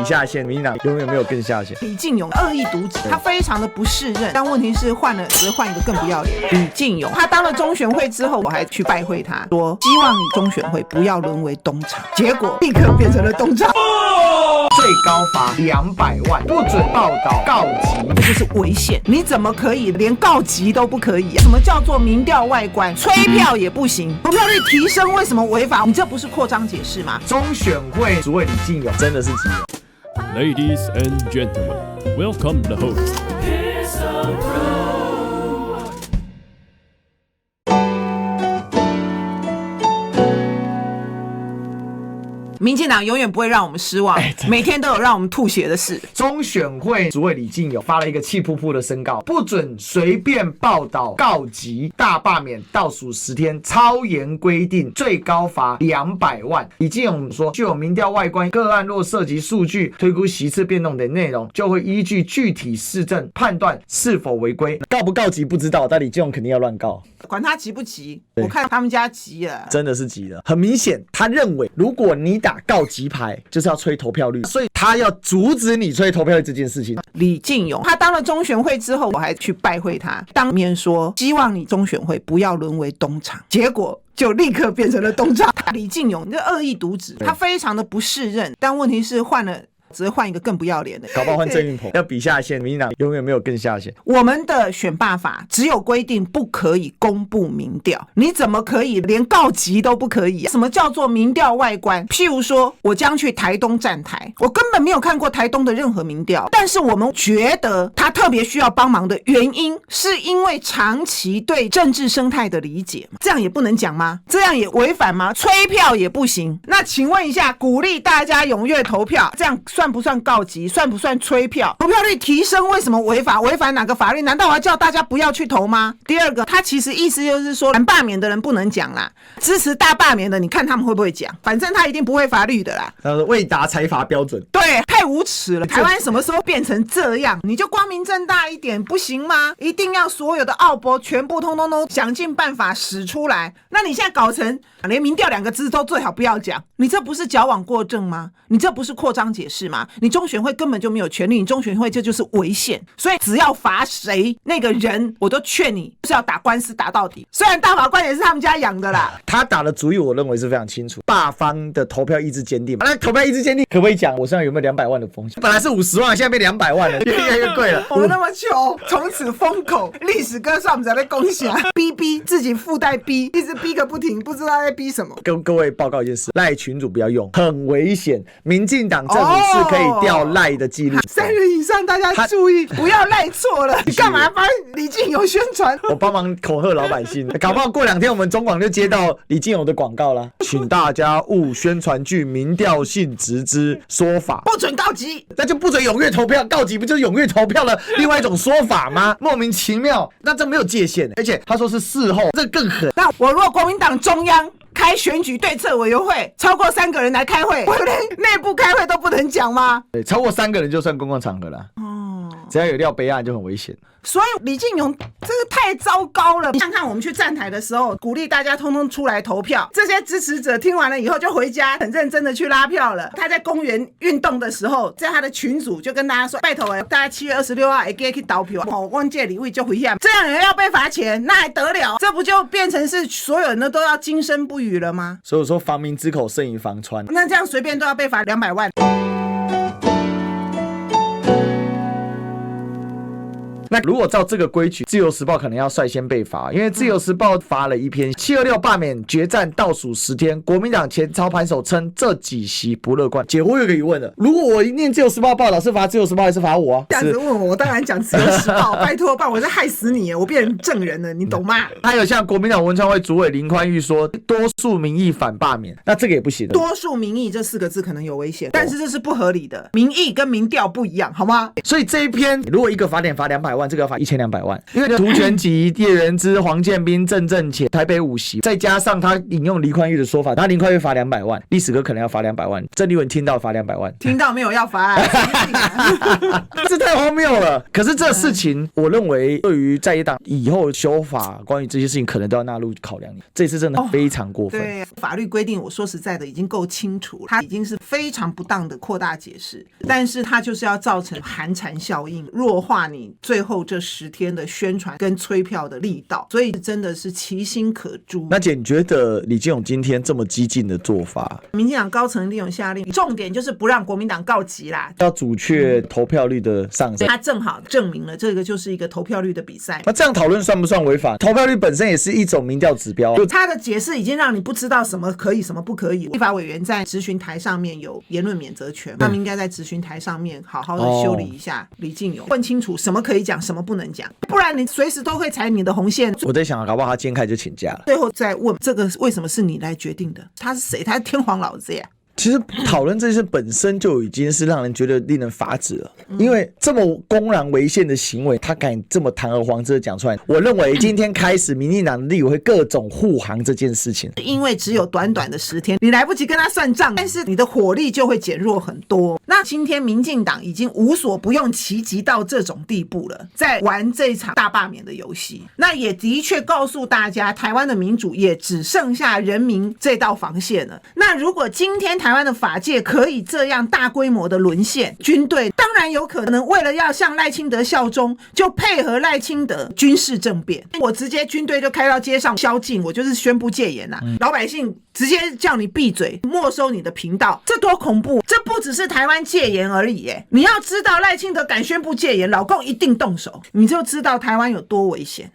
以下线，民进党永远没有更下线。李进勇恶意渎职，他非常的不适任，但问题是换了只换一个更不要脸。李进勇他当了中选会之后，我还去拜会他，说希望你中选会不要沦为东厂，结果立刻变成了东厂。最高罚200万，不准报道告急，这就是违宪。你怎么可以连告急都不可以啊？什么叫做民调外观？催票也不行，投票率提升为什么违法？你这不是扩张解释吗？中选会主委李进勇真的是急了。Ladies and gentlemen, welcome the host. 民进党永远不会让我们失望，每天都有让我们吐血的事。中选会主委李进勇发了一个气扑扑的申告，不准随便报道告急，大罢免倒数10天，超严规定，最高罚200万。李进勇说，具有民调外观个案若涉及数据推估席次变动等内容，就会依据具体事证判断是否违规。告不告急不知道，但李进勇肯定要乱告。管他急不急，我看他们家急了，真的是急了。很明显，他认为如果你打告急牌，就是要催投票率，所以他要阻止你催投票率这件事情。李进勇他当了中选会之后，我还去拜会他，当面说希望你中选会不要沦为东厂，结果就立刻变成了东厂。李进勇这恶意渎职，他非常的不适任，但问题是换了只会换一个更不要脸的，搞不好换郑运鹏。要比下线，民进党永远没有更下线。我们的选罢法只有规定不可以公布民调，你怎么可以连告急都不可以啊？什么叫做民调外观？譬如说我将去台东站台，我根本没有看过台东的任何民调，但是我们觉得他特别需要帮忙的原因，是因为长期对政治生态的理解，这样也不能讲吗？这样也违反吗？催票也不行。那请问一下，鼓励大家踊跃投票，这样算不算告急？算不算催票？投票率提升为什么违法？违反哪个法律？难道我要叫大家不要去投吗？第二个，他其实意思就是说，反罢免的人不能讲啦，支持大罢免的，你看他们会不会讲？反正他一定不会罚律的啦。他说未达裁罚标准，对，太无耻了。台湾什么时候变成这样？你就光明正大一点不行吗？一定要所有的奥博全部通通都想尽办法使出来？那你现在搞成连民调2个字都最好不要讲，你这不是矫枉过正吗？你这不是扩张解释吗？你中选会根本就没有权利，你中选会这就是违宪，所以只要罚谁那个人，我都劝你就是要打官司打到底。虽然大法官也是他们家养的啦，他打的主意我认为是非常清楚，罢方的投票意志坚定。那投票意志坚定可不可以讲我身上有没有200万的风险？本来是50万，现在变200万了，越来越贵了。我们那么穷，从此封口，历史歌算我们在攻下，逼自己附带逼，一直逼个不停，不知道在逼什么。跟各位报告一件事，赖群组不要用，很危险。民进党政府是可以调赖的记录，3人以上大家注意，不要赖错了。你干嘛帮李进勇宣传？我帮忙恐吓老百姓，搞不好过2天我们中广就接到李进勇的广告了，请大家勿宣传具民调性质之说法，不准告急，那就不准踊跃投票。告急不就是踊跃投票的另外一种说法吗？莫名其妙，那这没有界限，而且他说是事后，这更狠。那我如果国民党中央开选举对策委员会，超过3个人来开会，我连内部开会都不能讲吗？对，超过3个人就算公共场合了。只要有料备案就很危险。所以李进勇这个太糟糕了。你想看我们去站台的时候，鼓励大家通通出来投票，这些支持者听完了以后就回家很认真的去拉票了。他在公园运动的时候，在他的群组就跟大家说，拜托大家7月26号也可以去投票，我这礼物就回下，这样人要被罚钱，那还得了？这不就变成是所有人都要今生不语了吗？所以说防民之口胜于防川，那这样随便都要被罚200万。那如果照这个规矩，自由时报可能要率先被罚，因为自由时报发了一篇726罢免决战倒数10天，国民党前操盘手称这几席不乐观。姐，我有个疑问了，如果我一念自由时报报道，是罚自由时报还是罚我啊？这样子问我当然讲自由时报，拜托吧，我是害死你，我变成证人了，你懂吗？还有像国民党文传会主委林宽裕说，多数民意反罢免，那这个也不行的。多数民意这4个字可能有危险，但是这是不合理的，民意跟民调不一样，好吗？所以这一篇如果一个罚点罚200万。完这个要罚1200万，因为涂全集、叶元之、黄建斌、郑正乾、台北5席，再加上他引用林宽裕的说法，他林宽裕罚200万，历史哥可能要罚200万，郑丽文听到罚200万，听到没有要罚这太荒谬了。可是这事情，我认为对于在野党以后修法，关于这些事情可能都要纳入考量。这次真的非常过分。对，法律规定我说实在的已经够清楚了，它已经是非常不当的扩大解释，但是它就是要造成寒蝉效应，弱化你最后这10天的宣传跟催票的力道，所以真的是其心可诛。那姐，你觉得李金勇今天这么激进的做法，民进党高层一定有下令，重点就是不让国民党告急啦，要阻却投票率的上升？他正好证明了这个就是一个投票率的比赛。那这样讨论算不算违法？投票率本身也是一种民调指标。他的解释已经让你不知道什么可以什么不可以。立法委员在质询台上面有言论免责权，他们应该在质询台上面好好的修理一下李进勇，问清楚什么可以讲，什么不能讲，不然你随时都会踩你的红线。我在想，搞不好他今天开始就请假了，最后再问这个为什么是你来决定的？他是谁？他是天皇老子呀！其实讨论这件事本身就已经是让人觉得令人发指了，因为这么公然违宪的行为，他敢这么堂而皇之的讲出来。我认为今天开始，民进党的立委会各种护航这件事情，因为只有短短的10天，你来不及跟他算账，但是你的火力就会减弱很多。那今天民进党已经无所不用其极到这种地步了，在玩这场大罢免的游戏。那也的确告诉大家，台湾的民主也只剩下人民这道防线了。那如果今天台湾的法界可以这样大规模的沦陷，军队当然有可能为了要向赖清德效忠，就配合赖清德军事政变。我直接军队就开到街上宵禁，我就是宣布戒严啊，老百姓直接叫你闭嘴，没收你的频道，这多恐怖！这不只是台湾戒严而已耶，你要知道赖清德敢宣布戒严，老共一定动手，你就知道台湾有多危险。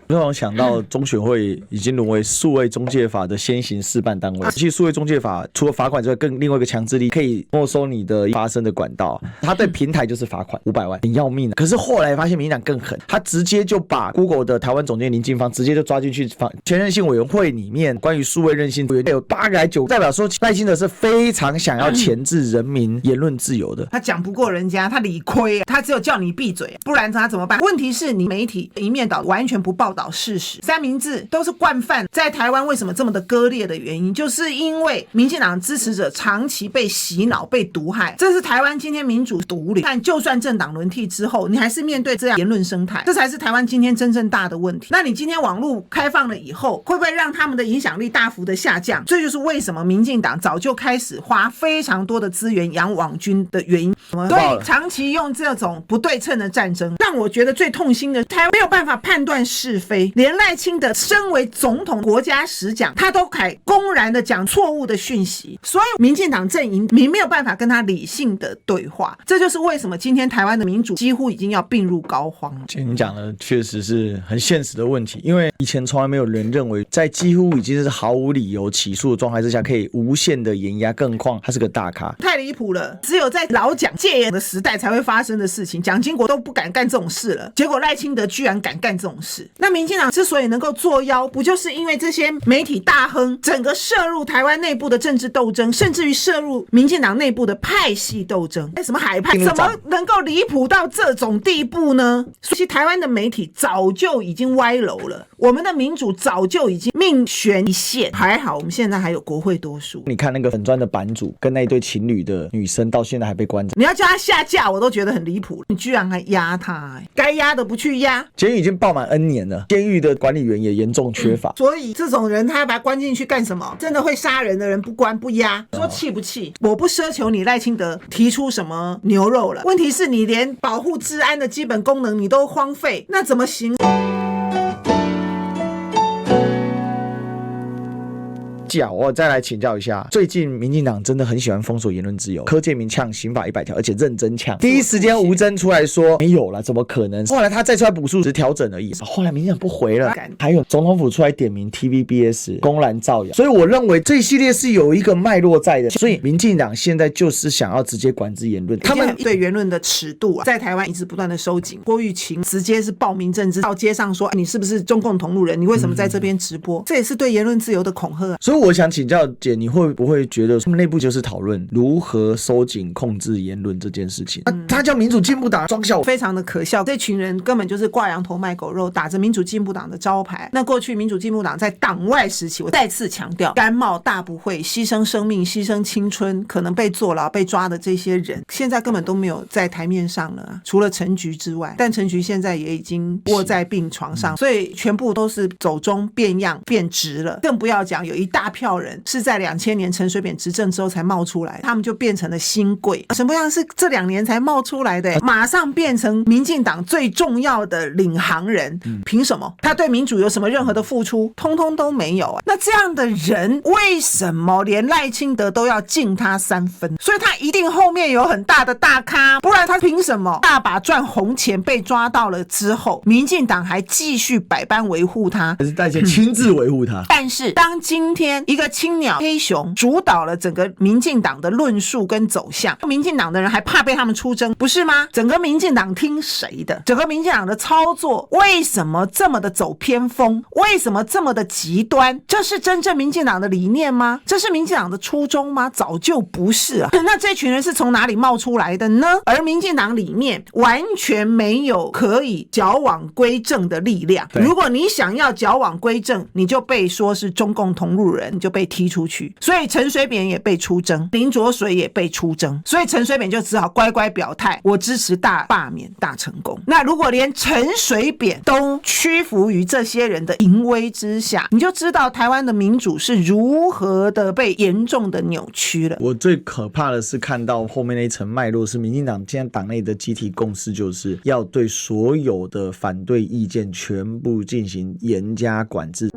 让我想到中选会已经沦为数位中介法的先行示范单位。其实数位中介法除了罚款之外，更另外一个强制力，可以没收你的发声的管道。他对平台就是罚款500万，很要命的。可是后来发现民进党更狠，他直接就把 Google 的台湾总监林进芳直接就抓进去全韧性委员会里面，关于数位韧性有8个还9个，代表说赖清德是非常想要钳制人民言论自由的。他讲不过人家，他理亏，他只有叫你闭嘴，不然他怎么办？问题是你媒体一面倒，完全不报道事实，三明治都是惯犯。在台湾为什么这么的割裂的原因，就是因为民进党支持者长期被洗脑、被毒害，这是台湾今天民主独立。但就算政党轮替之后，你还是面对这样言论生态，这才是台湾今天真正大的问题。那你今天网络开放了以后，会不会让他们的影响力大幅的下降？这就是为什么民进党早就开始花非常多的资源养网军的原因。所以长期用这种不对称的战争，让我觉得最痛心的，台湾没有办法判断是非，连赖清德身为总统国家使讲，他都敢公然的讲错误的讯息，所以民进党阵营你没有办法跟他理性的对话。这就是为什么今天台湾的民主几乎已经要病入膏肓了。你讲的确实是很现实的问题，因为以前从来没有人认为在几乎已经是毫无理由起诉的状态之下可以无限的延压，更何况他是个大咖，太离谱了。只有在老蒋戒严的时代才会发生的事情，蒋经国都不敢干这种事了，结果赖清德居然敢干这种事。那民进党之所以能够作妖，不就是因为这些媒体大亨整个涉入台湾内部的政治斗争，甚至于涉入民进党内部的派系斗争？什么海派怎么能够离谱到这种地步呢？所以台湾的媒体早就已经歪楼了，我们的民主早就已经命悬一线。还好我们现在还有国会多数。你看那个粉专的版主跟那一对情侣的女生到现在还被关着，你要叫他下架我都觉得很离谱，你居然还压他，该压的不去压。监狱已经爆满 N 年了，监狱的管理员也严重缺乏，所以这种人他要把他关进去干什么？真的会杀人的人不关不压，说气不气？我不奢求你赖清德提出什么牛肉了，问题是你连保护治安的基本功能你都荒废，那怎么行？我再来请教一下，最近民进党真的很喜欢封锁言论自由，柯建铭呛刑法100条，而且认真呛。第一时间吴峥出来说没有了，怎么可能？后来他再出来补述，只是调整而已。后来民进党不回了，还有总统府出来点名 TVBS 公然造谣，所以我认为这一系列是有一个脉络在的。所以民进党现在就是想要直接管制言论，他们对言论的尺度在台湾一直不断的收紧。郭玉琴直接是暴民政治，到街上说你是不是中共同路人？你为什么在这边直播？这也是对言论自由的恐吓。所以我想请教姐，你会不会觉得他们内部就是讨论如何收紧控制言论这件事情？他叫民主进步党装笑，非常的可笑。这群人根本就是挂羊头卖狗肉，打着民主进步党的招牌。那过去民主进步党在党外时期，我再次强调，甘冒大不讳，牺牲生命、牺牲青春，可能被坐牢、被抓的这些人，现在根本都没有在台面上了除了陈菊之外。但陈菊现在也已经卧在病床上，所以全部都是走中变样变直了。更不要讲有一大票人是在2000年陈水扁执政之后才冒出来，他们就变成了新贵。陈伯阳是这2年才冒出来的，马上变成民进党最重要的领航人，凭什么？他对民主有什么任何的付出？通通都没有啊！那这样的人为什么连赖清德都要敬他3分？所以他一定后面有很大的大咖，不然他凭什么大把赚红钱被抓到了之后，民进党还继续百般维护他，还是代姐亲自维护他？但是当今天一个青鸟黑熊主导了整个民进党的论述跟走向，民进党的人还怕被他们出征，不是吗？整个民进党听谁的？整个民进党的操作为什么这么的走偏锋？为什么这么的极端？这是真正民进党的理念吗？这是民进党的初衷吗？早就不是啊！那这群人是从哪里冒出来的呢？而民进党里面完全没有可以矫枉归正的力量。如果你想要矫枉归正，你就被说是中共同路人，你就被踢出去。所以陈水扁也被出征，林濁水也被出征，所以陈水扁就只好乖乖表态，我支持大罢免大成功。那如果连陈水扁都屈服于这些人的淫威之下，你就知道台湾的民主是如何的被严重的扭曲了。我最可怕的是看到后面那一层脉络，是民进党现在党内的集体共识，就是要对所有的反对意见全部进行严加管制。